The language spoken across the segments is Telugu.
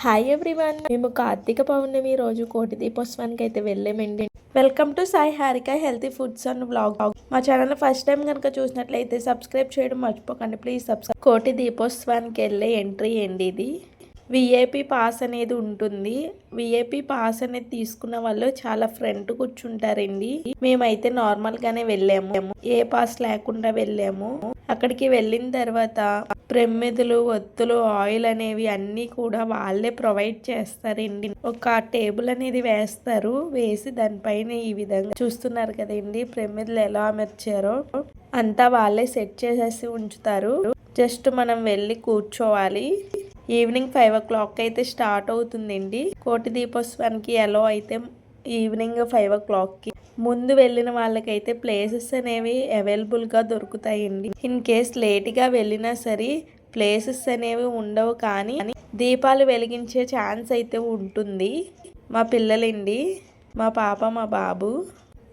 హాయ్ ఎవ్రీవన్, మేము కార్తీక పౌర్ణమి రోజు కోటి దీపోత్సవానికి అయితే వెళ్ళామండి. Welcome to Sai Harika healthy foods and vlog. మా ఛానల్ ఫస్ట్ టైం కనుక చూసినట్లయితే సబ్స్క్రైబ్ చేయడం మర్చిపోకండి ప్లీజ్. కోటి దీపోత్సవానికి వెళ్ళే ఎంట్రీ అండి ఇది. విఐపి పాస్ అనేది ఉంటుంది. విఐపి పాస్ అనేది తీసుకున్న వాళ్ళు చాలా ఫ్రంట్ కూర్చుంటారండి. మేమైతే నార్మల్ గానే వెళ్ళాము, ఏ పాస్ లేకుండా వెళ్ళాము. అక్కడికి వెళ్ళిన తర్వాత ప్రమిదలు, ఒత్తులు, ఆయిల్ అనేవి అన్నీ కూడా వాళ్ళే ప్రొవైడ్ చేస్తారండి. ఒక టేబుల్ అనేది వేస్తారు, వేసి దానిపైన ఈ విధంగా చూస్తున్నారు కదండి ప్రమిదలు ఎలా అమర్చారో అంతా వాళ్ళే సెట్ చేసేసి ఉంచుతారు. జస్ట్ మనం వెళ్ళి కూర్చోవాలి. ఈవినింగ్ 5 o'clock అయితే స్టార్ట్ అవుతుందండి. కోటి దీపోత్సవానికి ఎలా అయితే ఈవినింగ్ 5 o'clockకి ముందు వెళ్ళిన వాళ్ళకైతే ప్లేసెస్ అనేవి అవైలబుల్గా దొరుకుతాయండి. ఇన్ కేస్ లేట్గా వెళ్ళినా సరే ప్లేసెస్ అనేవి ఉండవు, కానీ దీపాలు వెలిగించే ఛాన్స్ అయితే ఉంటుంది. మా పిల్లలండి, మా పాప మా బాబు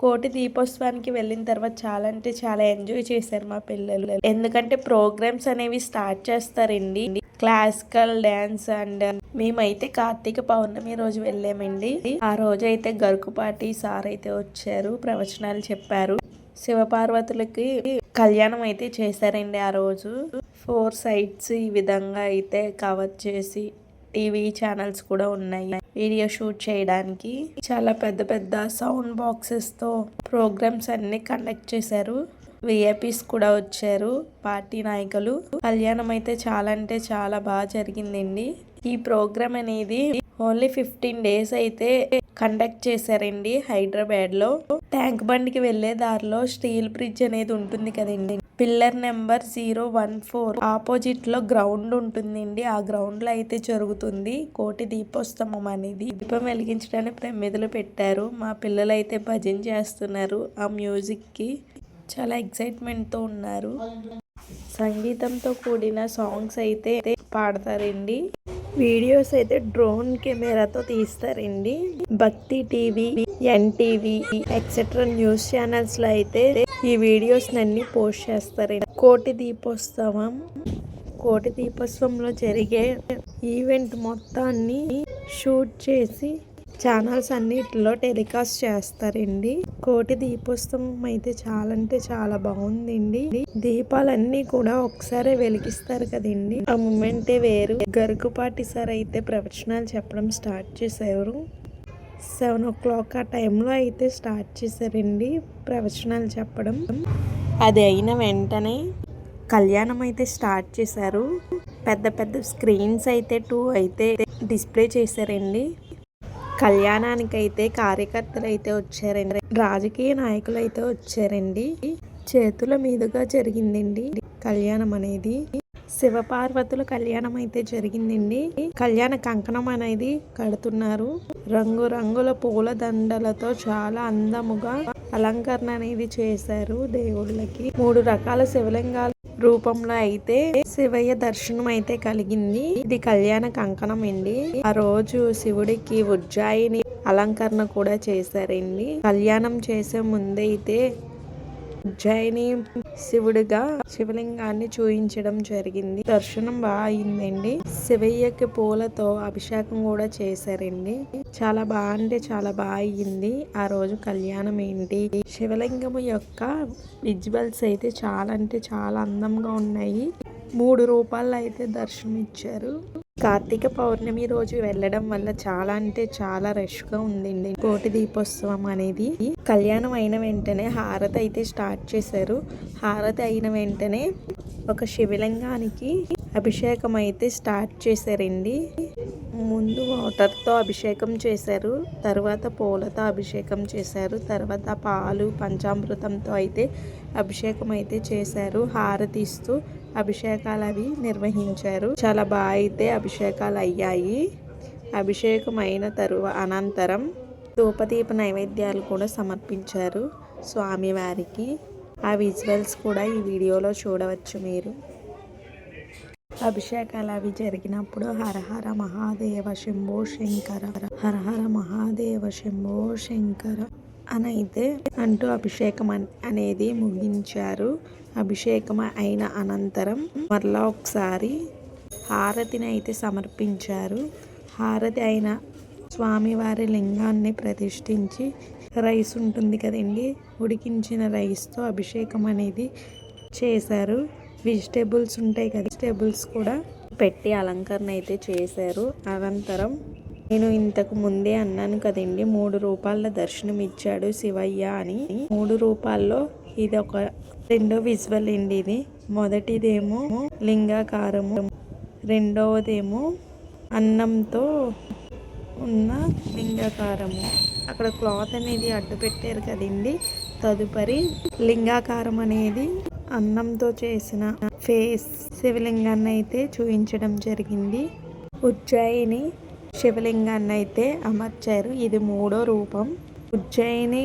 కోటి దీపోత్సవానికి వెళ్ళిన తర్వాత చాలా అంటే చాలా ఎంజాయ్ చేశారు మా పిల్లలు. ఎందుకంటే ప్రోగ్రామ్స్ అనేవి స్టార్ట్ చేస్తారండి, క్లాసికల్ డ్యాన్స్ అండ్ మేమైతే కార్తీక పౌర్ణమి రోజు వెళ్ళామండి. ఆ రోజు అయితే గరుకుపాటి సార్ అయితే వచ్చారు, ప్రవచనాలు చెప్పారు. శివపార్వతులకి కళ్యాణం అయితే చేశారండి. ఆ రోజు 4 sides ఈ విధంగా అయితే కవర్ చేసి టీవీ ఛానల్స్ కూడా ఉన్నాయి వీడియో షూట్ చేయడానికి. చాలా పెద్ద పెద్ద సౌండ్ బాక్సెస్ తో ప్రోగ్రామ్స్ అన్ని కండక్ట్ చేశారు. విఐపీస్ కూడా వచ్చారు, పార్టీ నాయకులు. కళ్యాణం అయితే చాలా అంటే చాలా బాగా జరిగిందండి. ఈ ప్రోగ్రామ్ అనేది ఓన్లీ 15 days అయితే కండక్ట్ చేశారండి హైదరాబాద్ లో. ట్యాంక్ బండికి వెళ్లే దారిలో స్టీల్ బ్రిడ్జ్ అనేది ఉంటుంది కదండి. పిల్లర్ నెంబర్ 014 ఆపోజిట్ లో గ్రౌండ్ ఉంటుందండి. ఆ గ్రౌండ్ లో అయితే జరుగుతుంది కోటి దీపోత్సవం అనేది. దీపం వెలిగించడానికి ప్రమిదలు పెట్టారు. మా పిల్లలు అయితే భజన చేస్తున్నారు ఆ మ్యూజిక్ కి. చాలా ఎక్సైట్మెంట్ తో ఉన్నారు. సంగీతంతో కూడిన సాంగ్స్ అయితే పాడతారండి. వీడియోస్ అయితే డ్రోన్ కెమెరాతో తీస్తారండి. భక్తి TV, NTV etcetera news channels లో అయితే ఈ వీడియోస్ అన్ని పోస్ట్ చేస్తారండి. కోటి దీపోత్సవంలో జరిగే ఈవెంట్ మొత్తాన్ని షూట్ చేసి ఛానల్స్ అన్నిటిలో టెలికాస్ట్ చేస్తారండి. కోటి దీపోత్సవం అయితే చాలా అంటే చాలా బాగుందండి. దీపాలన్నీ కూడా ఒకసారి వెలిగిస్తారు కదండి, ఆ మూమెంటే వేరు. గరుకుపాటి సార్ అయితే ప్రవచనాలు చెప్పడం స్టార్ట్ చేశారు. 7 o'clock ఆ టైంలో అయితే స్టార్ట్ చేశారండి ప్రవచనాలు చెప్పడం. అది అయిన వెంటనే కళ్యాణం అయితే స్టార్ట్ చేశారు. పెద్ద పెద్ద స్క్రీన్స్ అయితే 2 అయితే డిస్ప్లే చేశారండి. కళ్యాణానికైతే కార్యకర్తలు అయితే వచ్చారండి, రాజకీయ నాయకులు అయితే వచ్చారండి. చేతుల మీదుగా జరిగిందండి కళ్యాణం అనేది. శివపార్వతుల కళ్యాణం అయితే జరిగిందండి. కళ్యాణ కంకణం అనేది కడుతున్నారు. రంగురంగుల పూల దండలతో చాలా అందముగా అలంకరణ అనేది చేశారు దేవుళ్ళకి. 3 రకాల శివలింగాల రూపంలో అయితే శివయ్య దర్శనం అయితే కలిగింది. ఇది కళ్యాణ కంకణం అండి. ఆ రోజు శివుడికి ఉజ్జాయిని అలంకరణ కూడా చేశారండి. కళ్యాణం చేసే ముందైతే ఉజ్జాయిని శివుడిగా శివలింగాన్ని చూయించడం జరిగింది. దర్శనం బాగా అయిందండి. శివయ్యకి పూలతో అభిషేకం కూడా చేశారండి. చాలా బాగా అంటే చాలా బాగా అయ్యింది ఆ రోజు కళ్యాణం. ఏంటి శివలింగం యొక్క విజువల్స్ అయితే చాలా అంటే చాలా అందంగా ఉన్నాయి. 3 రూపాల్లో అయితే దర్శనం ఇచ్చారు. కార్తీక పౌర్ణమి రోజు వెళ్ళడం వల్ల చాలా అంటే చాలా రష్ గా ఉందండి కోటి దీపోత్సవం అనేది. కళ్యాణం అయిన వెంటనే హారతి అయితే స్టార్ట్ చేశారు. హారతి అయిన వెంటనే ఒక శివలింగానికి అభిషేకం అయితే స్టార్ట్ చేశారండి. ముందు వాటర్తో అభిషేకం చేశారు, తర్వాత పూలతో అభిషేకం చేశారు, తర్వాత పాలు పంచామృతంతో అయితే అభిషేకం అయితే చేశారు. హారతి ఇస్తూ అభిషేకాలు అవి నిర్వహించారు. చాలా బాగా అయితే అభిషేకాలు అయ్యాయి. అభిషేకం అయిన అనంతరం ధూపదీప నైవేద్యాలు కూడా సమర్పించారు స్వామివారికి. ఆ విజువల్స్ కూడా ఈ వీడియోలో చూడవచ్చు మీరు. అభిషేకాలు అవి జరిగినప్పుడు హరహర మహాదేవ శంభో శంకర, హరహర మహాదేవ శంభో శంకర అని అయితే అంటూ అభిషేకం అనేది ముగించారు. అభిషేకం అయిన అనంతరం మరలా ఒకసారి హారతిని అయితే సమర్పించారు. హారతి అయిన స్వామివారి లింగాన్ని ప్రతిష్ఠించి రైస్ ఉంటుంది కదండి, ఉడికించిన రైస్తో అభిషేకం అనేది చేశారు. వెజిటేబుల్స్ ఉంటాయి కదా, వెజిటేబుల్స్ కూడా పెట్టి అలంకరణ అయితే చేశారు. అనంతరం నేను ఇంతకు ముందే అన్నాను కదండి, 3 రూపాయల దర్శనం ఇచ్చాడు శివయ్య అని. 3 రూపాల్లో ఇది ఒక రెండో విజువల్ అండి. ఇది మొదటిదేమో లింగాకారము, రెండవదేమో అన్నంతో ఉన్న లింగాకారము. అక్కడ క్లాత్ అనేది అడ్డు పెట్టారు కదండి. తదుపరి లింగాకారం అనేది అన్నంతో చేసిన ఫేస్ శివలింగాన్ని అయితే చూపించడం జరిగింది. ఉజ్జయిని శివలింగాన్ని అయితే అమర్చారు. ఇది 3వ రూపం. ఉజ్జయిని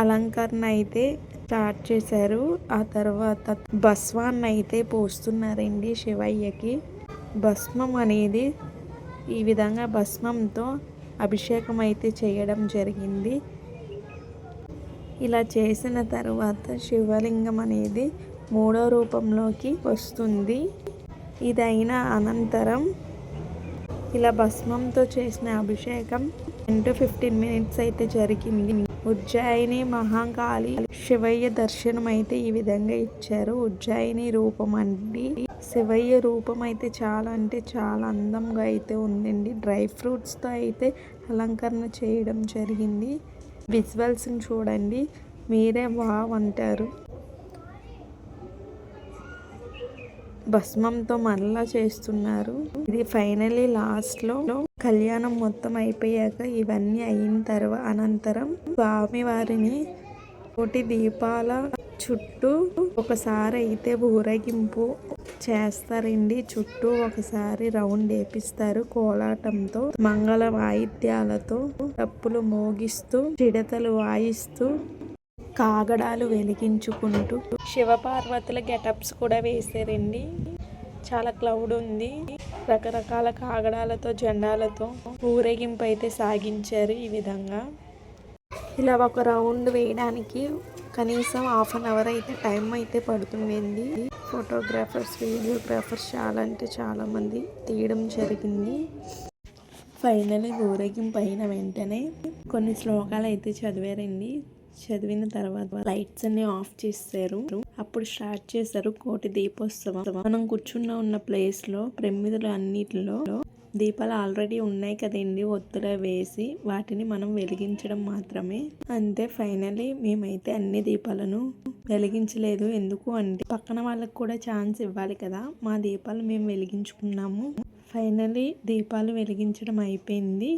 అలంకరణ అయితే స్టార్ట్ చేశారు. ఆ తర్వాత భస్మాన్ని అయితే పోస్తున్నారండి శివయ్యకి. భస్మం అనేది ఈ విధంగా భస్మంతో అభిషేకం అయితే చేయడం జరిగింది. ఇలా చేసిన తర్వాత శివలింగం అనేది 3వ రూపంలోకి వస్తుంది. ఇదైన అనంతరం ఇలా భస్మంతో చేసిన అభిషేకం 10 to 15 minutes అయితే జరిగింది. ఉజ్జయిని మహాకాళి శివయ్య దర్శనం అయితే ఈ విధంగా ఇచ్చారు. ఉజ్జయిని రూపం అండి. శివయ్య రూపం అయితే చాలా అంటే చాలా అందంగా అయితే ఉందండి. డ్రై ఫ్రూట్స్తో అయితే అలంకరణ చేయడం జరిగింది. విజువల్స్ని చూడండి, మీరే వావ్ అంటారు. భస్మంతో మరలా చేస్తున్నారు. ఇది ఫైనలీ లాస్ట్లో కళ్యాణం మొత్తం అయిపోయాక ఇవన్నీ అయిన తర్వాత అనంతరం స్వామివారిని కోటి దీపాల చుట్టూ ఒకసారి అయితే ఊరేగింపు చేస్తారండి. చుట్టూ ఒకసారి రౌండ్ వేపిస్తారు కోలాటంతో, మంగళ వాయిద్యాలతో, డప్పులు మోగిస్తూ, చిడతలు వాయిస్తూ, కాగడాలు వెలిగించుకుంటూ శివపార్వతుల గెటప్స్ కూడా వేసారండి. చాలా క్లౌడ్ ఉంది. రకరకాల కాగడాలతో, జెండాలతో ఊరేగింపు అయితే సాగించారు. ఈ విధంగా ఇలా ఒక రౌండ్ వేయడానికి కనీసం 1/2 hour అయితే టైం అయితే పడుతుందండి. ఫోటోగ్రాఫర్స్, వీడియోగ్రాఫర్స్ చాలా అంటే చాలా మంది తీయడం జరిగింది. ఫైనల్లీ ఊరేగింపు అయిన వెంటనే కొన్ని శ్లోకాలు అయితే చదివారండి. చదివిన తర్వాత లైట్స్ అన్ని ఆఫ్ చేశారు. అప్పుడు స్టార్ట్ చేశారు కోటి దీపోత్సవం. మనం ఉన్న ప్లేస్ లో ప్రమిదలు అన్నిటిలో దీపాలు ఆల్రెడీ ఉన్నాయి కదండి, ఒత్తుగా వేసి వాటిని మనం వెలిగించడం మాత్రమే. అంతే. ఫైనల్లీ మేమైతే అన్ని దీపాలను వెలిగించలేదు. ఎందుకు అంటే పక్కన వాళ్ళకి కూడా ఛాన్స్ ఇవ్వాలి కదా. మా దీపాలు మేము వెలిగించుకున్నాము. ఫైనల్లీ దీపాలు వెలిగించడం అయిపోయింది.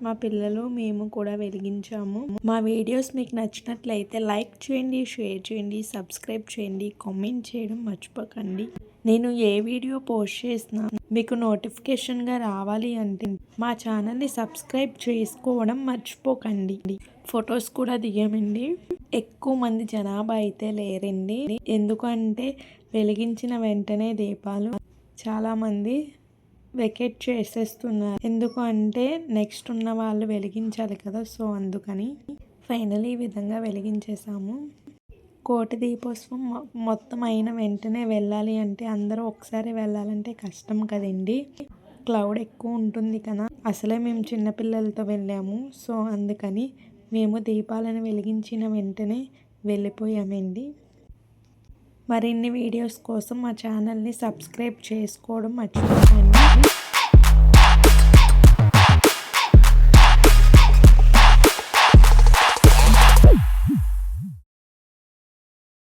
మా పిల్లలు మేము కూడా వెలిగించాము. మా వీడియోస్ మీకు నచ్చినట్లయితే లైక్ చేయండి, షేర్ చేయండి, సబ్స్క్రైబ్ చేయండి, కామెంట్ చేయడం మర్చిపోకండి. నేను ఏ వీడియో పోస్ట్ చేసినా మీకు నోటిఫికేషన్గా రావాలి అంటే మా ఛానల్ని సబ్స్క్రైబ్ చేసుకోవడం మర్చిపోకండి. ఫొటోస్ కూడా దిగామండి. ఎక్కువ మంది జనాభా అయితే లేరండి. ఎందుకంటే వెలిగించిన వెంటనే దీపాలు చాలామంది వెకేట్ చేసేస్తున్నారు. ఎందుకు అంటే నెక్స్ట్ ఉన్న వాళ్ళు వెలిగించాలి కదా, సో అందుకని. ఫైనలీ ఈ విధంగా వెలిగించేసాము. కోటి దీపోత్సవం మొత్తం అయిన వెంటనే వెళ్ళాలి అంటే, అందరూ ఒకసారి వెళ్ళాలంటే కష్టం కదండి. క్లౌడ్ ఎక్కువ ఉంటుంది కదా. అసలే మేము చిన్నపిల్లలతో వెళ్ళాము, సో అందుకని మేము దీపాలను వెలిగించిన వెంటనే వెళ్ళిపోయామండి. మరిన్ని వీడియోస్ కోసం మా ఛానల్ని సబ్స్క్రైబ్ చేసుకోవడం మర్చిపోకండి.